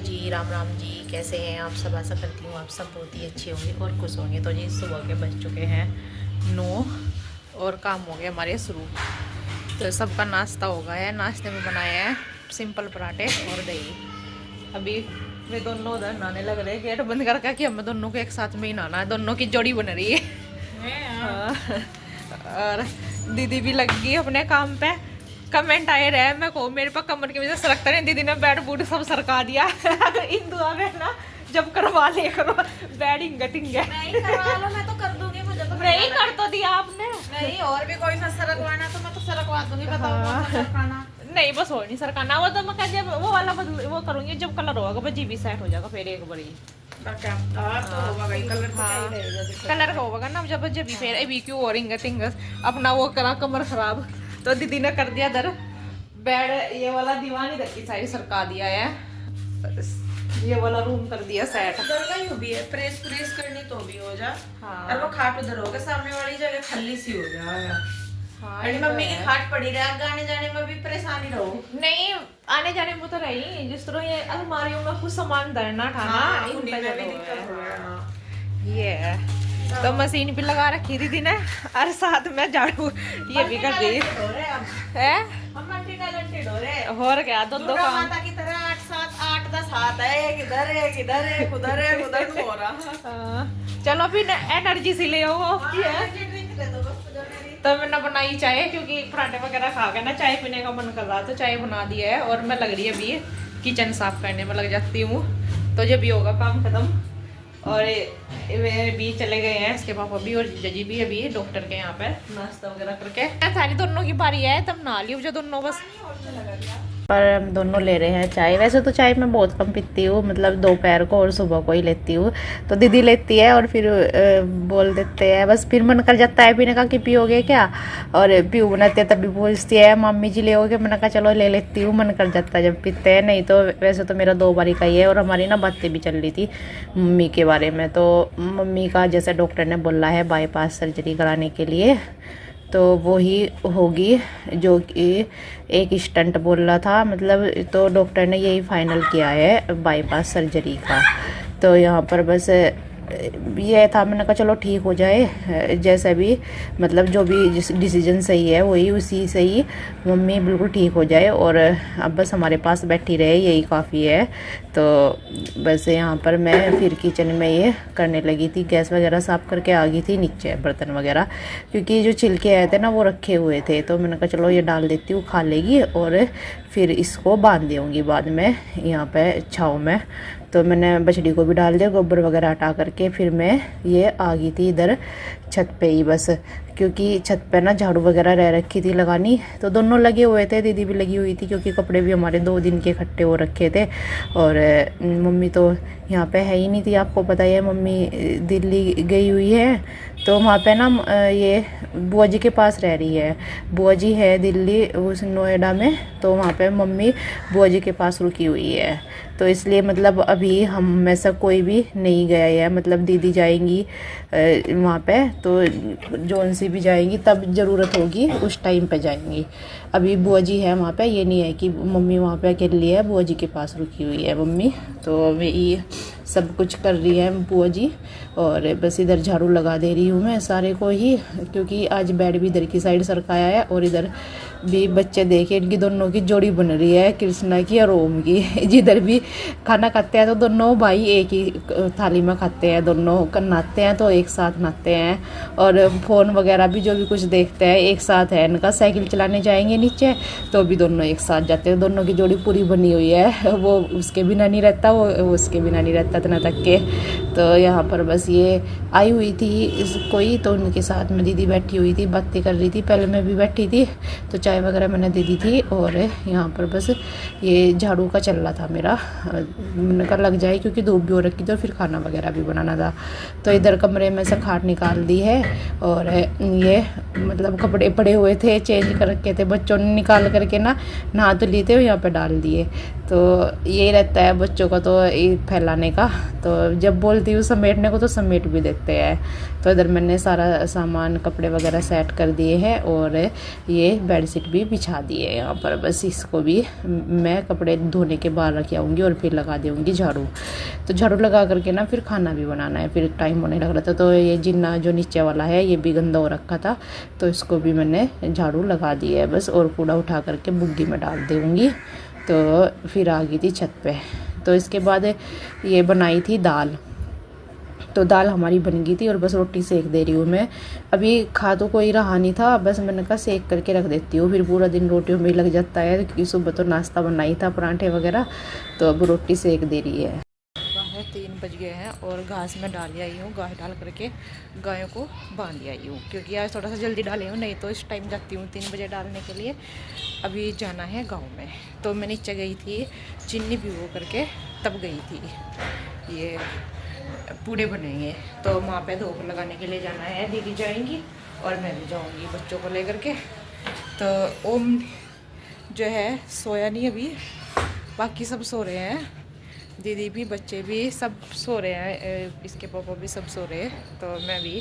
जी, राम राम जी, कैसे हैं आप सब। आशा करती हूँ आप सब बहुत ही अच्छे होंगे और खुश होंगे। तो जी सुबह के बज चुके हैं 9 और काम हो गया हमारे शुरू। तो सबका नाश्ता हो गया है। नाश्ते में बनाया है सिंपल पराठे और दही। अभी वे दोनों उधर नहाने लग रहे हैं, गेट बंद करके कि हमें दोनों को एक साथ में ही नहाना है। दोनों की जोड़ी बन रही है। हाँ। और दीदी भी लग गई अपने काम पे। कमेंट आए रहे मैं को मेरे पास कमर की वजह से सरकता नहीं। दीदी ने बेड बूड सब सरका दिया। इन दुआ में ना जब करवा ले करो बेड इंगे नहीं करवा लो, मैं तो कर दूंगी। मुझे तो नहीं कर तो दिया आपने। नहीं, और भी कोई सा सरकवाना तो मैं तो सरकवा दूंगी। बताओ कौन सा सरकाना। नहीं बस और नहीं सरकाना। वो तो मैं कह जब वो वाला बदल वो करूंगी जब कलर होगा बस जीबी सेट हो जाएगा फिर एक बारी। क्या तो होगा भाई, कलर तो क्या ही रहेगा दिक्कत। कलर का होगा ना जब जब फिर अभी क्यों और इंगस अपना वो करा कमर खराब। तो दीदी ने कर दिया दर बेड ये वाला दीवान इधर की साइड सरका दिया है। ये वाला रूम कर दिया सेट। उधर का ही भी है, प्रेस करनी तो भी हो जा। हाँ। और वो खाट उधर होगा, सामने वाली जगह खल्ली सी हो जाएगा। हाँ, अरे मम्मी की खाट पड़ी रहे, आगे आने जाने में भी परेशानी रहो। नहीं आने जाने में तो रही जिस तरह ये अलमारियों में कुछ सामान धरना था ना इन उन्हीं पे में भी जो दिक्कत हो है। गया। ये है। तो मशीन भी लगा रखी थी ने और साथ में झाड़ू ये भी कर दी है। हम मल्टी टैलेंटेड हो रहे। और क्या दो दुर्गा काम। माता की तरह 8-7 8-10 हाथ है, एक इधर एक इधर एक उधर एक उधर हो रहा। हाँ, चलो फिर एनर्जी सी ले आओ की है। ड्रिंक दे दो बस जो मेरी। तो मैंने बनाई चाय क्योंकि पराठे वगैरह खा के ना चाय पीने का मन कर रहा तो चाय बना दिया है। और मैं लग रही है अभी किचन साफ करने में लग जाती हूँ। तो जब भी होगा काम खत्म। और वे भी चले गए हैं इसके पापा भी और जजी भी अभी डॉक्टर के यहाँ पे नाश्ता वगैरह करके। सारी दोनों की बारी है तब नहा लियो जो दोनों बस। पर हम दोनों ले रहे हैं चाय। वैसे तो चाय मैं बहुत कम पीती हूँ, मतलब दोपहर को और सुबह को ही लेती हूँ। तो दीदी लेती है और फिर बोल देते हैं बस फिर मन कर जाता है पीने का कि पियोगे क्या। और पीऊ बनाते हैं तभी पूछती है मम्मी जी ले मैंने कहा चलो ले लेती हूँ। मन कर जाता है जब पीते हैं, नहीं तो वैसे तो मेरा 2 बारी का ही है। और हमारी ना बातें भी चल रही थी मम्मी के बारे में। तो मम्मी का जैसे डॉक्टर ने बोला है बाईपास सर्जरी कराने के लिए तो वो ही होगी जो कि एक स्टंट बोल रहा था। मतलब तो डॉक्टर ने यही फाइनल किया है बाईपास सर्जरी का। तो यहाँ पर बस ये था मैंने कहा चलो ठीक हो जाए जैसा भी, मतलब जो भी डिसीजन सही है वही उसी से ही मम्मी बिल्कुल ठीक हो जाए। और अब बस हमारे पास बैठी रहे यही काफ़ी है। तो बस यहाँ पर मैं फिर किचन में ये करने लगी थी, गैस वगैरह साफ़ करके आ गई थी नीचे बर्तन वगैरह क्योंकि जो छिलके आए थे ना वो रखे हुए थे। तो मैंने कहा चलो ये डाल देती हूँ खा लेगी और फिर इसको बांध दूँगी बाद में यहाँ पे छाँव में। तो मैंने बछड़ी को भी डाल दिया गोबर वगैरह हटा करके। फिर मैं ये आ गई थी इधर छत पे ही बस, क्योंकि छत पे ना झाड़ू वगैरह रह रखी थी लगानी। तो दोनों लगे हुए थे, दीदी भी लगी हुई थी क्योंकि कपड़े भी हमारे 2 दिन के इकट्ठे हो रखे थे। और मम्मी तो यहाँ पे है ही नहीं थी, आपको पता ही है मम्मी दिल्ली गई हुई है। तो वहाँ पे ना ये बुआ जी के पास रह रही है। बुआ जी है दिल्ली उस नोएडा में, तो वहाँ पे मम्मी बुआ जी के पास रुकी हुई है। तो इसलिए मतलब अभी हम में से कोई भी नहीं गया है। मतलब दीदी जाएंगी वहाँ पे तो जौन सी भी जाएंगी तब ज़रूरत होगी उस टाइम पे जाएंगी। अभी बुआ जी है वहाँ पे, ये नहीं है कि मम्मी वहाँ पे अकेली है, बुआ जी के पास रुकी हुई है मम्मी। तो अभी ये सब कुछ कर रही है बुआ जी। और बस इधर झाड़ू लगा दे रही हूँ मैं सारे को ही, क्योंकि आज बेड भी इधर की साइड सरकाया है। और इधर भी बच्चे देखे इनकी दोनों की जोड़ी बन रही है, कृष्णा की और ओम की। जिधर भी खाना खाते हैं तो दोनों भाई एक ही थाली में खाते हैं, दोनों नहाते हैं तो एक साथ नहाते हैं। और फ़ोन वगैरह भी जो भी कुछ देखते हैं एक साथ है इनका। साइकिल चलाने जाएंगे नीचे तो भी दोनों एक साथ जाते हैं। दोनों की जोड़ी पूरी बनी हुई है, वो उसके बिना नहीं रहता, वो उसके बिना नहीं रहता इतना तक के। तो यहाँ पर बस ये आई हुई थी इस कोई, तो उनके साथ में दीदी बैठी हुई थी बातें कर रही थी। पहले मैं भी बैठी थी तो चाय वगैरह मैंने दे दी थी। और यहाँ पर बस ये झाड़ू का चल रहा था मेरा, मैंने कहा लग जाए क्योंकि धूप भी हो रखी थी और फिर खाना वगैरह भी बनाना था। तो इधर कमरे में से खाट निकाल दी है। और ये मतलब कपड़े पड़े हुए थे चेंज कर रखे थे बच्चों ने निकाल करके ना, नहा तो लिए थे यहाँ पे डाल दिए। तो यही रहता है बच्चों का तो ये फैलाने का। तो जब बोलती हूँ समेटने को तो समेट भी देते हैं। तो इधर मैंने सारा सामान कपड़े वगैरह सेट कर दिए हैं और ये बेडशीट भी बिछा दिए हैं यहाँ पर। बस इसको भी मैं कपड़े धोने के बाद रख आऊँगी और फिर लगा दूँगी झाड़ू। तो झाड़ू लगा करके ना फिर खाना भी बनाना है, फिर टाइम होने लग रहा था। तो ये जिन्ना जो नीचे वाला है ये भी गंदा हो रखा था, तो इसको भी मैंने झाड़ू लगा दिया है बस। और कूड़ा उठा करके बुग्गी में डाल दूँगी। तो फिर आ गई थी छत पे। तो इसके बाद ये बनाई थी दाल। तो दाल हमारी बन गई थी और बस रोटी सेक दे रही हूँ मैं। अभी खा तो कोई रहा नहीं था, बस मैंने कहा सेक करके रख देती हूँ, फिर पूरा दिन रोटियों में लग जाता है क्योंकि सुबह तो नाश्ता बनाई था पराठे वगैरह। तो अब रोटी सेक दे रही है। 3 बज गए हैं और घास में डाल आई हूँ। घास डाल करके गायों को बांध आई हूँ क्योंकि आज थोड़ा सा जल्दी डाली हूँ, नहीं तो इस टाइम जाती हूँ 3 बजे डालने के लिए। अभी जाना है गांव में। तो मैं नीचे गई थी चीनी भिगो करके, तब गई थी। ये पूड़े बनेंगे तो वहाँ पे धूप लगाने के लिए जाना है। दीदी जाएंगी और मैं भी जाऊँगी बच्चों को लेकर के। तो ओम जो है सोया नहीं अभी, बाकी सब सो रहे हैं। दीदी भी, बच्चे भी सब सो रहे हैं, इसके पापा भी सब सो रहे हैं। तो मैं भी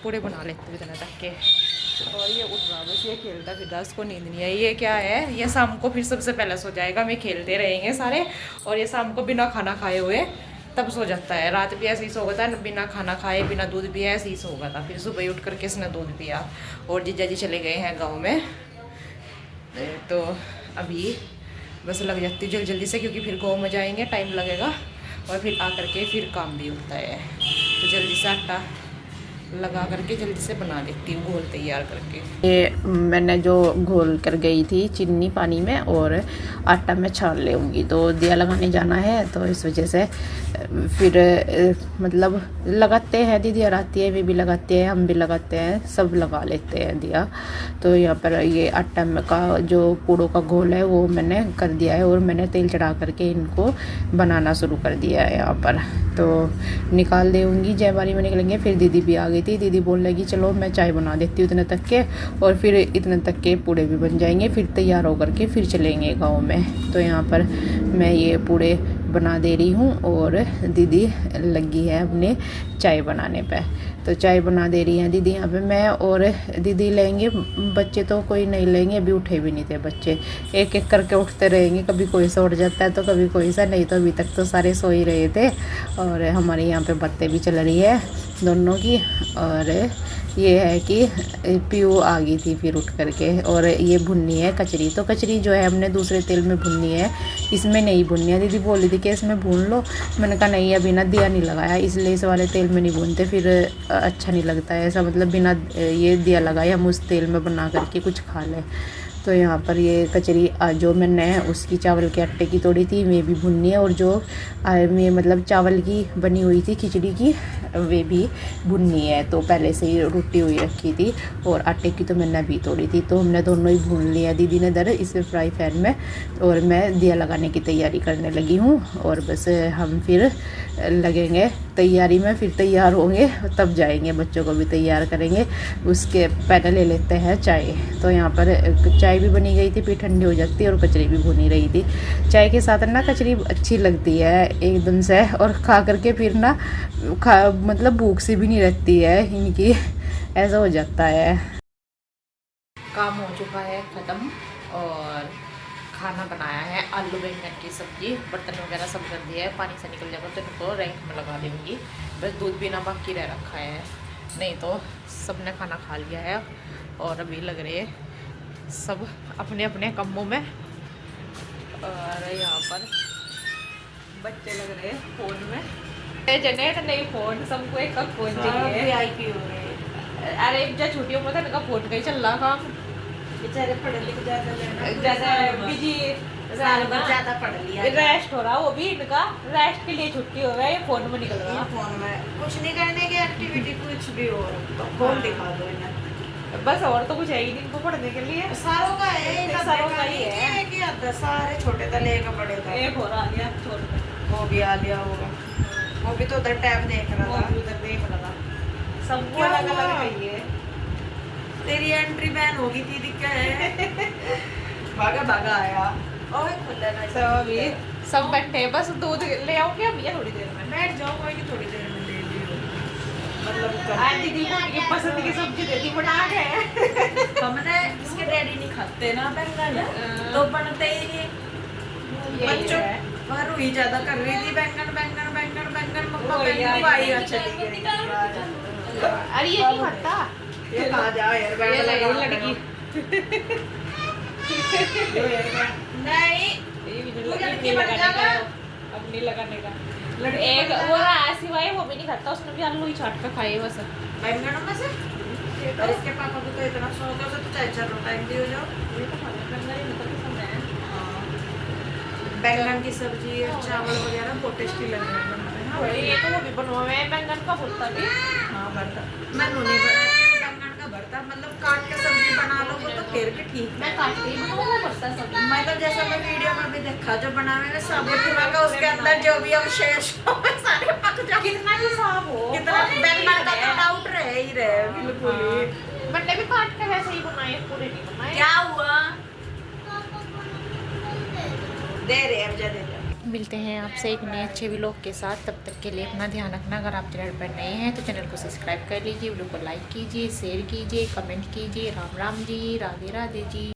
पूड़े बना लेती हूँ इतना तक के। और ये उठ रहा बस, ये खेलता फिर, उसको नींद नहीं आई। ये क्या है, ये शाम को फिर सबसे पहले सो जाएगा। मैं खेलते रहेंगे सारे, और ये शाम को बिना खाना खाए हुए तब सो जाता है। रात भी ऐसे ही सो गया था, बिना खाना खाए बिना दूध पिया ऐसे ही सो गया था। फिर सुबह उठ करके इसने दूध पिया। और जीजा जी चले गए हैं गाँव में। तो अभी बस लग जाती हूँ जल्दी से, क्योंकि फिर गाँव में जाएंगे, टाइम लगेगा। और फिर आ करके फिर काम भी होता है। तो जल्दी से आटा लगा करके जल्दी से बना लेती हूँ घोल तैयार करके। ये मैंने जो घोल कर गई थी चीनी पानी में और आटा मैं छान लेऊँगी। तो दिया लगाने जाना है, तो इस वजह से फिर मतलब लगाते हैं, दीदी आती है, वे भी लगाते हैं, हम भी लगाते हैं, सब लगा लेते हैं दिया। तो यहाँ पर ये आटा का जो पूड़ों का घोल है वो मैंने कर दिया है और मैंने तेल चढ़ा करके इनको बनाना शुरू कर दिया है यहाँ पर। तो निकाल दूँगी, जयबारी में निकलेंगे। फिर दीदी भी आ गई थी, दीदी बोलने लगी चलो मैं चाय बना देती हूँ इतने तक के, और फिर इतने तक के पूड़े भी बन जाएंगे। फिर तैयार होकर के फिर चलेंगे गाँव में। तो यहाँ पर मैं ये पूड़े बना दे रही हूँ और दीदी लगी है अपने चाय बनाने पे। तो चाय बना दे रही हैं दीदी यहाँ पे। मैं और दीदी लेंगे, बच्चे तो कोई नहीं लेंगे, अभी उठे भी नहीं थे बच्चे। एक एक करके उठते रहेंगे, कभी कोई सा उठ जाता है तो कभी कोई सा, नहीं तो अभी तक तो सारे सो ही रहे थे। और हमारे यहाँ पे बातें भी चल रही है दोनों की। और ये है कि पीयू आ गई थी फिर उठ करके। और ये भुननी है कचरी। तो कचरी जो है हमने दूसरे तेल में भुननी है, इसमें नहीं भुननी है। दीदी बोल रही थी कि इसमें भून लो, मैंने कहा नहीं अभी ना दिया नहीं लगाया, इसलिए इस वाले तेल में नहीं भूनते, फिर अच्छा नहीं लगता है ऐसा। मतलब बिना ये दिया लगाए हम उस तेल में बना करके कुछ खा लें। तो यहाँ पर ये कचरी जो मैंने उसकी चावल के आटे की तोड़ी थी वे भी भुननी है, और जो ये मतलब चावल की बनी हुई थी खिचड़ी की वे भी भुननी है। तो पहले से ही रोटी हुई रखी थी और आटे की तो मैंने अभी तोड़ी थी, तो हमने दोनों ही भून लिया। दीदी ने दर इस फ्राई पैन में, और मैं दिया लगाने की तैयारी करने लगी हूँ। और बस हम फिर लगेंगे तैयारी में, फिर तैयार होंगे तब जाएंगे, बच्चों को भी तैयार करेंगे। उसके पहले ले लेते हैं चाय। तो यहाँ पर चाय भी बनी गई थी, फिर ठंडी हो जाती है और कचरी भी भुनी रही थी। चाय के साथ ना कचरी अच्छी लगती है एकदम से, और खा करके फिर ना मतलब भूख सी भी नहीं रहती है इनकी, ऐसा हो जाता है। काम हो चुका है ख़त्म और खाना बनाया है आलू बैंगन की सब्जी। बर्तन वगैरह सब कर दिया है, पानी से निकल जाएगा तो इनको रैंक में लगा देंगी। बस दूध पीना बाकी रह रखा है, नहीं तो सबने खाना खा लिया है। और अभी लग रहे सब अपने अपने कामों में। और यहाँ पर बच्चे लग रहे फ़ोन में, जनरेट नहीं फ़ोन, सबको एक का फ़ोन चाहिए। VIP हो रहे। अरे जब छुट्टियों में था इनका फ़ोन का ही चल रहा काम। बेचारे पढ़े लिखे ज़्यादा बिजी, ज़्यादा पढ़ लिया, रेस्ट हो रहा, वो भी इनका रेस्ट के लिए छुट्टी हो रहा है, ये फ़ोन में निकल रहा। फोन में कुछ नहीं करने की एक्टिविटी कुछ भी हो तो फोन दिखा दो इन्हें, बस। और तो कुछ है ही नहीं इनको पढ़ने के लिए, सारों का है, सारों का ही है कि सारे छोटे तले का बड़े तले। एक हो रहा है छोड़, वो भी आ लिया होगा, वो भी तो उधर टैब देख रहा था, उधर देख रहा, सबको क्या अलग अलग हुआ? चाहिए। तेरी एंट्री बैन होगी थी, दिक्कत है। भागा भागा आया, ओए खुला ना सब अभी सब बैठे हैं, बस दूध ले आओ क्या भैया थोड़ी देर में। बैठ जाओ, कोई नहीं, थोड़ी देर में ले लियो। मतलब आज दीदी को उनकी पसंद की सब्जी देती बना के। हमने इसके डैडी नहीं खाते ना बैंगन, तो बनते ही नहीं। बच्चों पर हुई ज्यादा कर रही थी बैंगन बैंगन बैंगन बैंगन, मम्मा बैंगन भाई चली गई। अरे ये नहीं खाता, ये कहाँ जाओ यार, बैंगन ये लगा लड़की नहीं, ये लड़की बन जाएगा। अपनी लगाने का। लड़की एक बन वो जाएगा। रहा सिवाय वो भी नहीं खाता, उसने भी आलू ही चाट कर खाए बस। बैंगनों में से और इसके पापा को तो इतना शौक है, उसे तो चाहे चलो टाइम दियो जाओ। बैंगन की सब्जी और चावल वगैरह बहुत टेस्टी लग रहा है बनाने में। ये तो वो भी बनवा है बैंगन का भुर्ता भी। हाँ भरता मैंने नहीं बनाती हूँ बैंगन का भरता, मतलब काट के सब्जी बना लो वो तो फिर भी ठीक मैं है। काट के ही बनाऊंगा भुर्ता सब। मतलब जैसा मैं वीडियो में भी देखा जो बनाने में साबुत लगा, उसके अंदर जो भी अवशेष हो सारे पक जाए। कितना भी साफ हो, कितना बैंगन का तो डाउट रहे ही रहे बिल्कुल ही। मैंने भी काट के वैसे ही बनाए, पूरे नहीं बनाए। क्या हुआ? दे रहे अब जा दे जा। मिलते हैं आपसे एक नए अच्छे व्लॉग के साथ, तब तक के लिए अपना ध्यान रखना। अगर आप चैनल पर नए हैं तो चैनल को सब्सक्राइब कर लीजिए, वीडियो को लाइक कीजिए, शेयर कीजिए, कमेंट कीजिए। राम राम जी, राधे राधे जी।